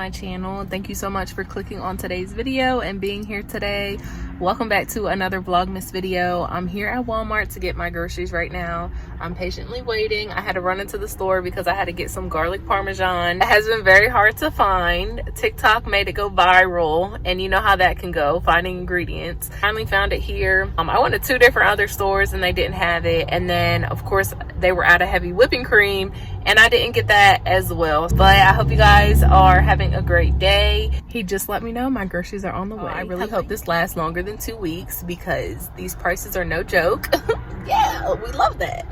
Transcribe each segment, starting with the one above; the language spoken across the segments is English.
my channel. Thank you so much for clicking on today's video and being here today. Welcome back to another Vlogmas video. I'm here at Walmart to get my groceries right now. I'm patiently waiting. I had to run into the store because I had to get some garlic parmesan. It has been very hard to find. TikTok made it go viral, and you know how that can go, finding ingredients. Finally found it here. I went to 2 different other stores and they didn't have it. And then of course they were out of heavy whipping cream and I didn't get that as well. But I hope you guys are having a great day. He just let me know my groceries are on the way. I really hope this lasts longer than 2 weeks because these prices are no joke. Yeah, we love that.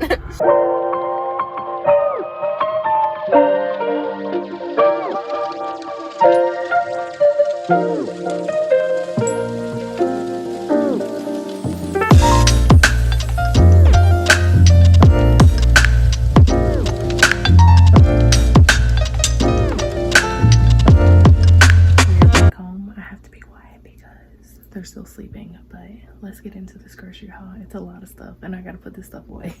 They're still sleeping, but let's get into this grocery haul. It's a lot of stuff and I gotta put this stuff away.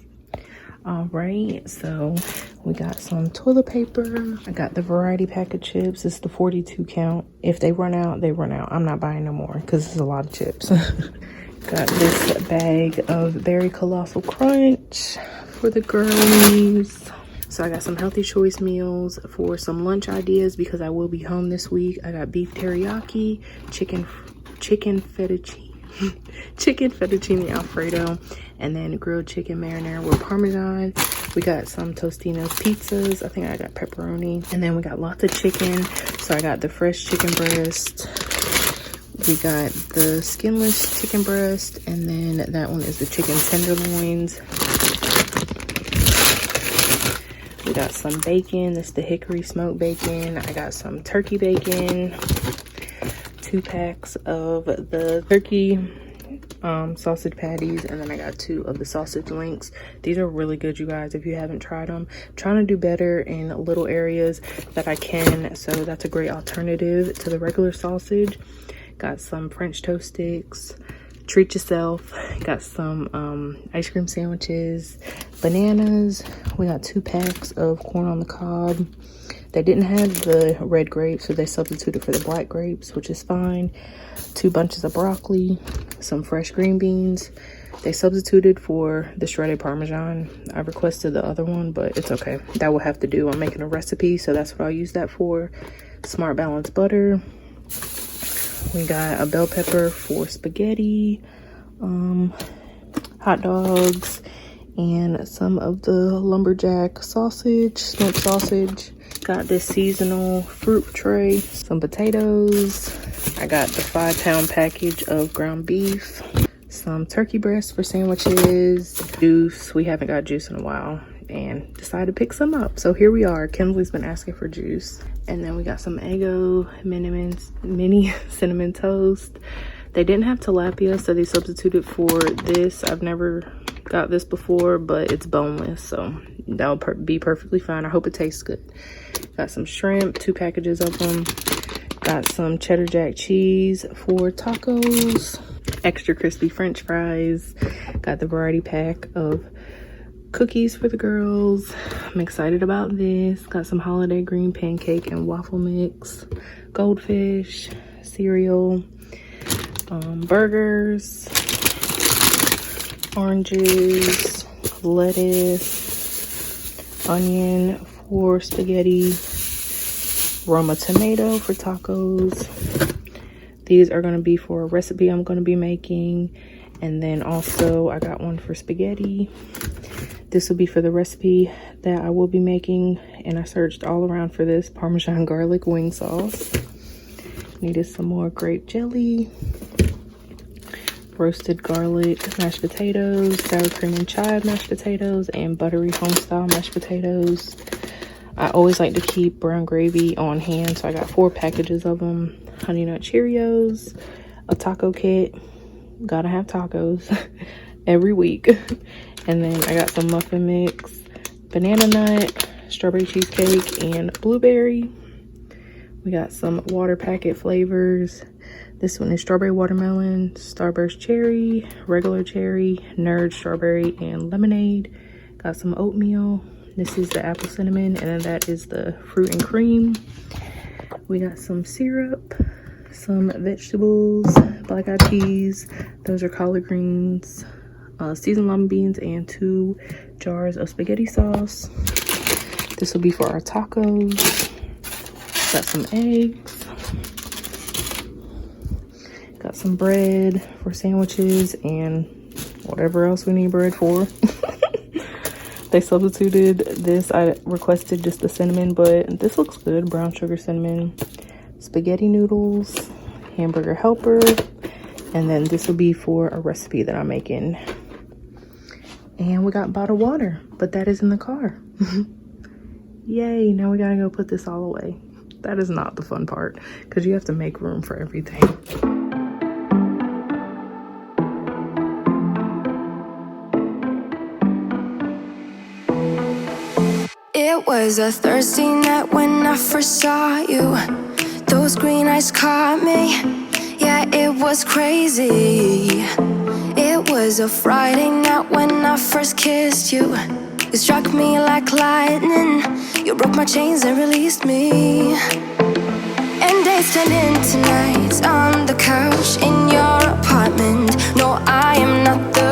All right, so we got some toilet paper. I got the variety pack of chips. It's the 42 count. If they run out, they run out. I'm not buying no more because it's a lot of chips. Got this bag of Berry Colossal Crunch for the girlies. So I got some healthy choice meals for some lunch ideas because I will be home this week. I got beef teriyaki, chicken fettuccine alfredo, and then grilled chicken marinara with parmesan. We got some Tostino's pizzas. I think I got pepperoni, and then we got lots of chicken. So I got the fresh chicken breast, we got the skinless chicken breast, and then that one is the chicken tenderloins. We got some bacon. This is the hickory smoked bacon. I got some turkey bacon, 2 packs of the turkey sausage patties, and then I got 2 of the sausage links. These are really good, you guys, if you haven't tried them. I'm trying to do better in little areas that I can, so that's a great alternative to the regular sausage. Got some French toast sticks, treat yourself. Got some ice cream sandwiches, bananas. We got 2 packs of corn on the cob. They didn't have the red grapes, so they substituted for the black grapes, which is fine. 2 bunches of broccoli, some fresh green beans. They substituted for the shredded Parmesan. I requested the other one, but it's okay. That will have to do. I'm making a recipe, so that's what I'll use that for. Smart Balance butter. We got a bell pepper for spaghetti, hot dogs, and some of the lumberjack sausage, smoked sausage. Got this seasonal fruit tray, some potatoes. I got the 5-pound package of ground beef, some turkey breast for sandwiches, juice. We haven't got juice in a while and decided to pick some up. So here we are. Kinsley's been asking for juice. And then we got some Eggo mini cinnamon toast. They didn't have tilapia, so they substituted for this. I've never got this before, but it's boneless, so that'll be perfectly fine. I hope it tastes good. Got some shrimp, 2 packages of them. Got some cheddar jack cheese for tacos, extra crispy french fries. Got the variety pack of cookies for the girls. I'm excited about this. Got some holiday green pancake and waffle mix, goldfish, cereal, burgers, oranges, lettuce, onion for spaghetti, Roma tomato for tacos. These are going to be for a recipe I'm going to be making, and then also I got one for spaghetti. This will be for the recipe that I will be making, and I searched all around for this Parmesan garlic wing sauce. Needed some more grape jelly, roasted garlic mashed potatoes, sour cream and chive mashed potatoes, and buttery homestyle mashed potatoes. I always like to keep brown gravy on hand, so I got 4 packages of them. Honey Nut Cheerios, a taco kit. Gotta have tacos every week. And then I got some muffin mix, banana nut, strawberry cheesecake, and blueberry. We got some water packet flavors. This one is strawberry watermelon, starburst cherry, regular cherry, nerd strawberry, and lemonade. Got some oatmeal. This is the apple cinnamon, and then that is the fruit and cream. We got some syrup, some vegetables, black eyed peas, those are collard greens, seasoned lima beans, and 2 jars of spaghetti sauce. This will be for our tacos. Got some eggs. Got some bread for sandwiches and whatever else we need bread for. They substituted this. I requested just the cinnamon, but this looks good. Brown sugar cinnamon, spaghetti noodles, hamburger helper, and then this will be for a recipe that I'm making. And we got bottled water, but that is in the car. Yay, now we gotta go put this all away. That is not the fun part, because you have to make room for everything. It was a Thursday night when I first saw you. Those green eyes caught me. Yeah, it was crazy. It was a Friday night when I first kissed you. You struck me like lightning. You broke my chains and released me. And days turned into nights on the couch in your apartment. No, I am not the